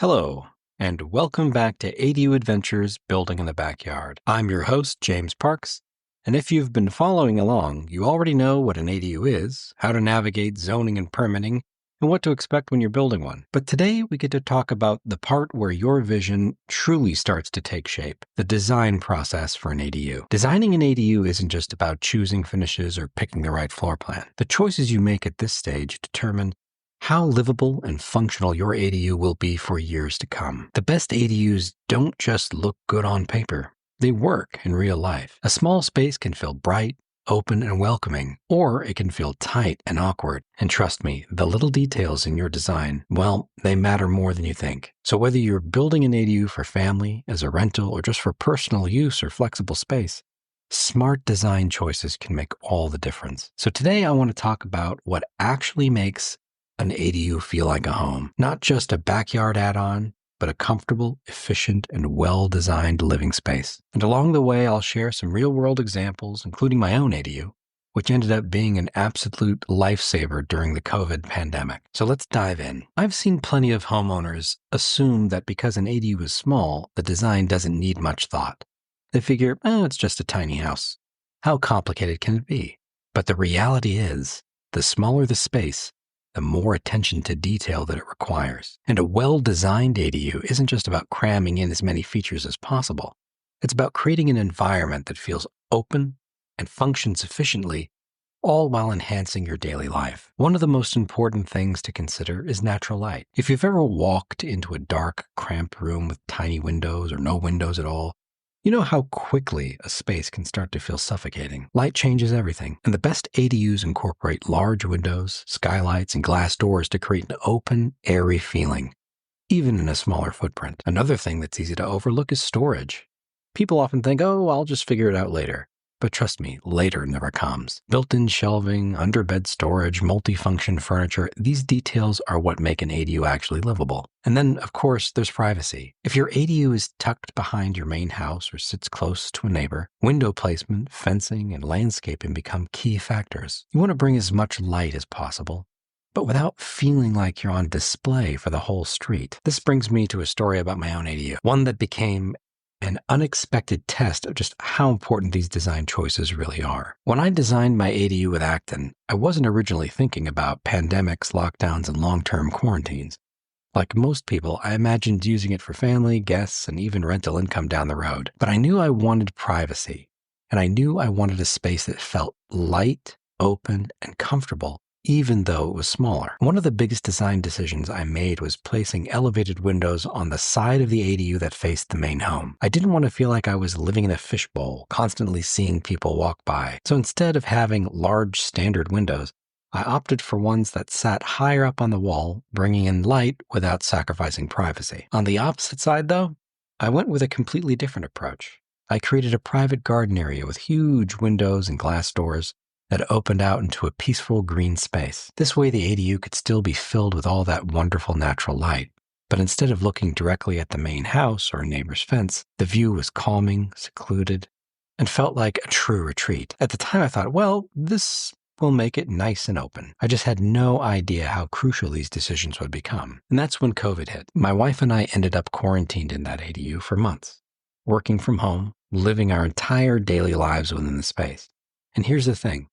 Hello, and welcome back to ADU Adventures Building in the Backyard. I'm your host, James Parks, and if you've been following along, you already know what an ADU is, how to navigate zoning and permitting, and what to expect when you're building one. But today we get to talk about the part where your vision truly starts to take shape, the design process for an ADU. Designing an ADU isn't just about choosing finishes or picking the right floor plan. The choices you make at this stage determine how livable and functional your ADU will be for years to come. The best ADUs don't just look good on paper. They work in real life. A small space can feel bright, open, and welcoming, or it can feel tight and awkward. And trust me, the little details in your design, well, they matter more than you think. So whether you're building an ADU for family, as a rental, or just for personal use or flexible space, smart design choices can make all the difference. So today I want to talk about what actually makes an ADU feel like a home. Not just a backyard add-on, but a comfortable, efficient, and well-designed living space. And along the way, I'll share some real-world examples, including my own ADU, which ended up being an absolute lifesaver during the COVID pandemic. So let's dive in. I've seen plenty of homeowners assume that because an ADU is small, the design doesn't need much thought. They figure, it's just a tiny house. How complicated can it be? But the reality is, the smaller the space, the more attention to detail that it requires. And a well-designed ADU isn't just about cramming in as many features as possible. It's about creating an environment that feels open and functions efficiently, all while enhancing your daily life. One of the most important things to consider is natural light. If you've ever walked into a dark, cramped room with tiny windows or no windows at all, you know how quickly a space can start to feel suffocating. Light changes everything, and the best ADUs incorporate large windows, skylights, and glass doors to create an open, airy feeling, even in a smaller footprint. Another thing that's easy to overlook is storage. People often think, I'll just figure it out later. But trust me, later never comes. Built-in shelving, under-bed storage, multifunction furniture, these details are what make an ADU actually livable. And then, of course, there's privacy. If your ADU is tucked behind your main house or sits close to a neighbor, window placement, fencing, and landscaping become key factors. You want to bring as much light as possible, but without feeling like you're on display for the whole street. This brings me to a story about my own ADU, one that became an unexpected test of just how important these design choices really are. When I designed my ADU with Acton, I wasn't originally thinking about pandemics, lockdowns, and long-term quarantines. Like most people, I imagined using it for family, guests, and even rental income down the road. But I knew I wanted privacy, and I knew I wanted a space that felt light, open, and comfortable, even though it was smaller. One of the biggest design decisions I made was placing elevated windows on the side of the ADU that faced the main home. I didn't want to feel like I was living in a fishbowl, constantly seeing people walk by. So instead of having large standard windows, I opted for ones that sat higher up on the wall, bringing in light without sacrificing privacy. On the opposite side, though, I went with a completely different approach. I created a private garden area with huge windows and glass doors that opened out into a peaceful green space. This way the ADU could still be filled with all that wonderful natural light. But instead of looking directly at the main house or a neighbor's fence, the view was calming, secluded, and felt like a true retreat. At the time I thought, this will make it nice and open. I just had no idea how crucial these decisions would become. And that's when COVID hit. My wife and I ended up quarantined in that ADU for months, working from home, living our entire daily lives within the space. And here's the thing.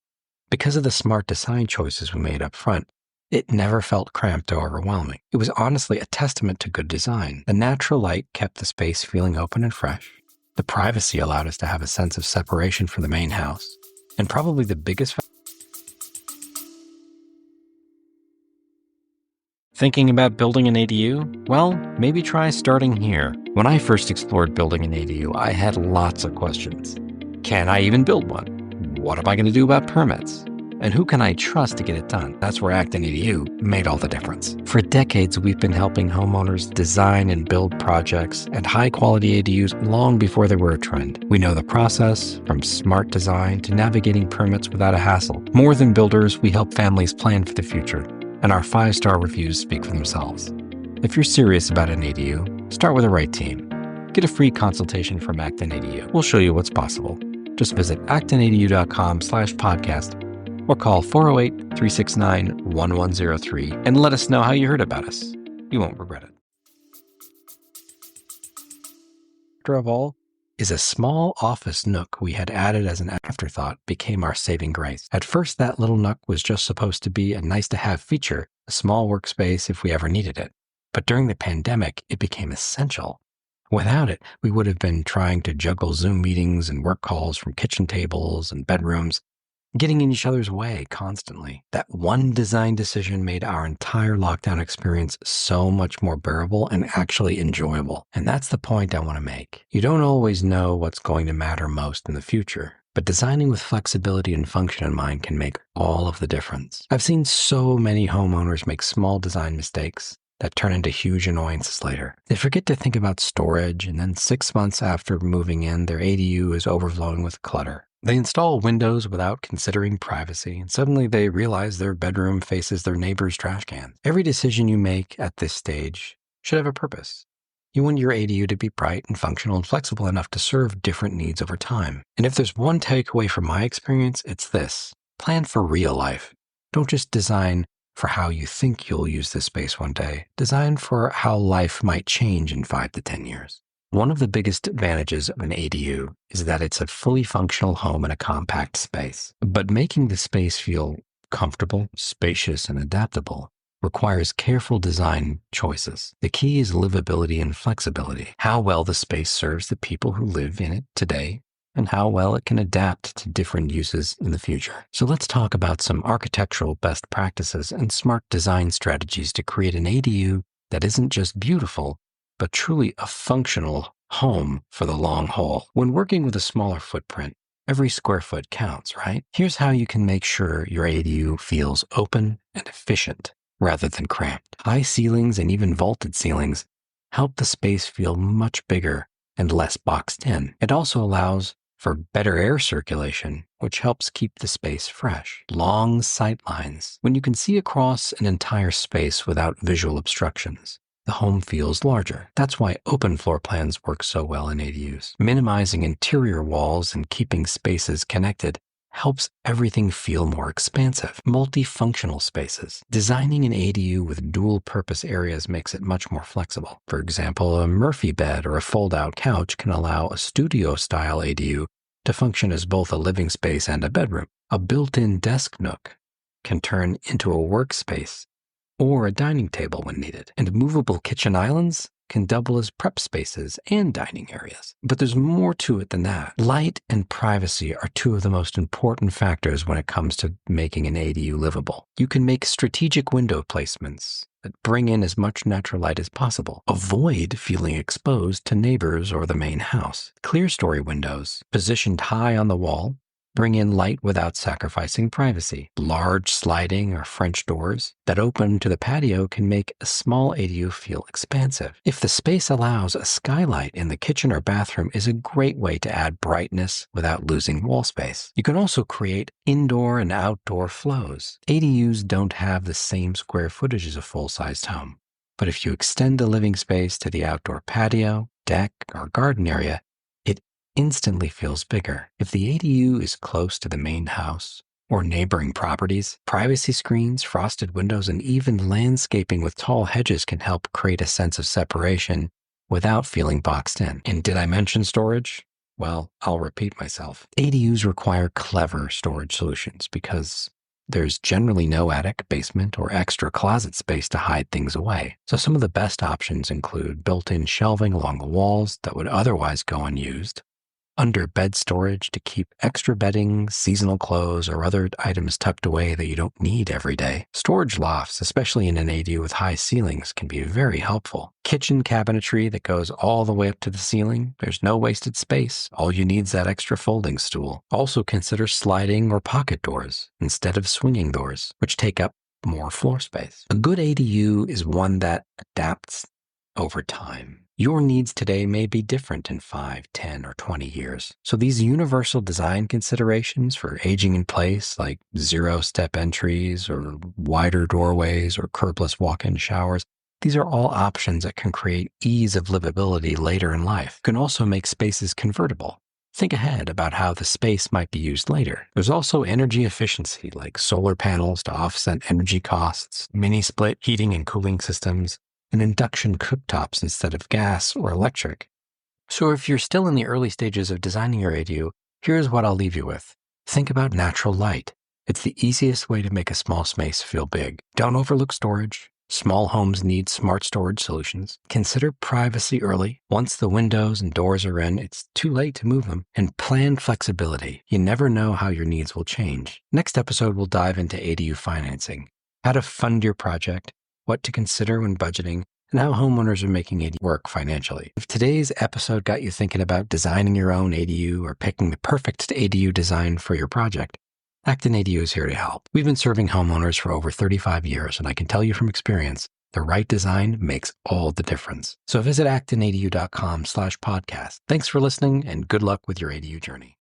Because of the smart design choices we made up front, it never felt cramped or overwhelming. It was honestly a testament to good design. The natural light kept the space feeling open and fresh. The privacy allowed us to have a sense of separation from the main house. And probably the biggest Thinking about building an ADU? Well, maybe try starting here. When I first explored building an ADU, I had lots of questions. Can I even build one? What am I going to do about permits? And who can I trust to get it done? That's where Acton ADU made all the difference. For decades, we've been helping homeowners design and build projects and high-quality ADUs long before they were a trend. We know the process, from smart design to navigating permits without a hassle. More than builders, we help families plan for the future, and our 5-star reviews speak for themselves. If you're serious about an ADU, start with the right team. Get a free consultation from Acton ADU. We'll show you what's possible. Just visit actonadu.com/podcast or call 408-369-1103 and let us know how you heard about us. You won't regret it. factor of all is a small office nook we had added as an afterthought became our saving grace. At first, that little nook was just supposed to be a nice-to-have feature, a small workspace if we ever needed it. But during the pandemic, it became essential. Without it, we would have been trying to juggle Zoom meetings and work calls from kitchen tables and bedrooms, getting in each other's way constantly. That one design decision made our entire lockdown experience so much more bearable and actually enjoyable. And that's the point I want to make. You don't always know what's going to matter most in the future, but designing with flexibility and function in mind can make all of the difference. I've seen so many homeowners make small design mistakes that turn into huge annoyances later. They forget to think about storage, and then 6 months after moving in, their ADU is overflowing with clutter. They install windows without considering privacy, and suddenly they realize their bedroom faces their neighbor's trash can. Every decision you make at this stage should have a purpose. You want your ADU to be bright and functional and flexible enough to serve different needs over time. And if there's one takeaway from my experience, it's this: plan for real life. Don't just design for how you think you'll use this space one day. Design for how life might change in 5 to 10 years. One of the biggest advantages of an ADU is that it's a fully functional home in a compact space. But making the space feel comfortable, spacious, and adaptable requires careful design choices. The key is livability and flexibility. How well the space serves the people who live in it today, and how well it can adapt to different uses in the future. So let's talk about some architectural best practices and smart design strategies to create an ADU that isn't just beautiful, but truly a functional home for the long haul. When working with a smaller footprint, every square foot counts, right? Here's how you can make sure your ADU feels open and efficient rather than cramped. High ceilings and even vaulted ceilings help the space feel much bigger and less boxed in. It also allows for better air circulation, which helps keep the space fresh. Long sight lines. When you can see across an entire space without visual obstructions, the home feels larger. That's why open floor plans work so well in ADUs. Minimizing interior walls and keeping spaces connected helps everything feel more expansive. Multifunctional spaces. Designing an ADU with dual-purpose areas makes it much more flexible. For example, a Murphy bed or a fold-out couch can allow a studio-style ADU to function as both a living space and a bedroom. A built-in desk nook can turn into a workspace or a dining table when needed. And movable kitchen islands can double as prep spaces and dining areas. But there's more to it than that. Light and privacy are two of the most important factors when it comes to making an ADU livable. You can make strategic window placements that bring in as much natural light as possible. Avoid feeling exposed to neighbors or the main house. Clear-story windows, positioned high on the wall, bring in light without sacrificing privacy. Large sliding or French doors that open to the patio can make a small ADU feel expansive. If the space allows, a skylight in the kitchen or bathroom is a great way to add brightness without losing wall space. You can also create indoor and outdoor flows. ADUs don't have the same square footage as a full-sized home, but if you extend the living space to the outdoor patio, deck, or garden area, instantly feels bigger. If the ADU is close to the main house or neighboring properties, privacy screens, frosted windows, and even landscaping with tall hedges can help create a sense of separation without feeling boxed in. And did I mention storage? Well, I'll repeat myself. ADUs require clever storage solutions because there's generally no attic, basement, or extra closet space to hide things away. So some of the best options include built-in shelving along the walls that would otherwise go unused, under bed storage to keep extra bedding, seasonal clothes, or other items tucked away that you don't need every day. Storage lofts, especially in an ADU with high ceilings, can be very helpful. Kitchen cabinetry that goes all the way up to the ceiling. There's no wasted space. All you need is that extra folding stool. Also consider sliding or pocket doors instead of swinging doors, which take up more floor space. A good ADU is one that adapts over time. Your needs today may be different in 5, 10, or 20 years. So these universal design considerations for aging in place, like zero-step entries or wider doorways or curbless walk-in showers, these are all options that can create ease of livability later in life. You can also make spaces convertible. Think ahead about how the space might be used later. There's also energy efficiency, like solar panels to offset energy costs, mini-split heating and cooling systems, and induction cooktops instead of gas or electric. So if you're still in the early stages of designing your ADU, here's what I'll leave you with. Think about natural light. It's the easiest way to make a small space feel big. Don't overlook storage. Small homes need smart storage solutions. Consider privacy early. Once the windows and doors are in, it's too late to move them. And plan flexibility. You never know how your needs will change. Next episode, we'll dive into ADU financing, how to fund your project, what to consider when budgeting, and how homeowners are making ADU work financially. If today's episode got you thinking about designing your own ADU or picking the perfect ADU design for your project, Acton ADU is here to help. We've been serving homeowners for over 35 years, and I can tell you from experience, the right design makes all the difference. So visit actonadu.com/podcast. Thanks for listening, and good luck with your ADU journey.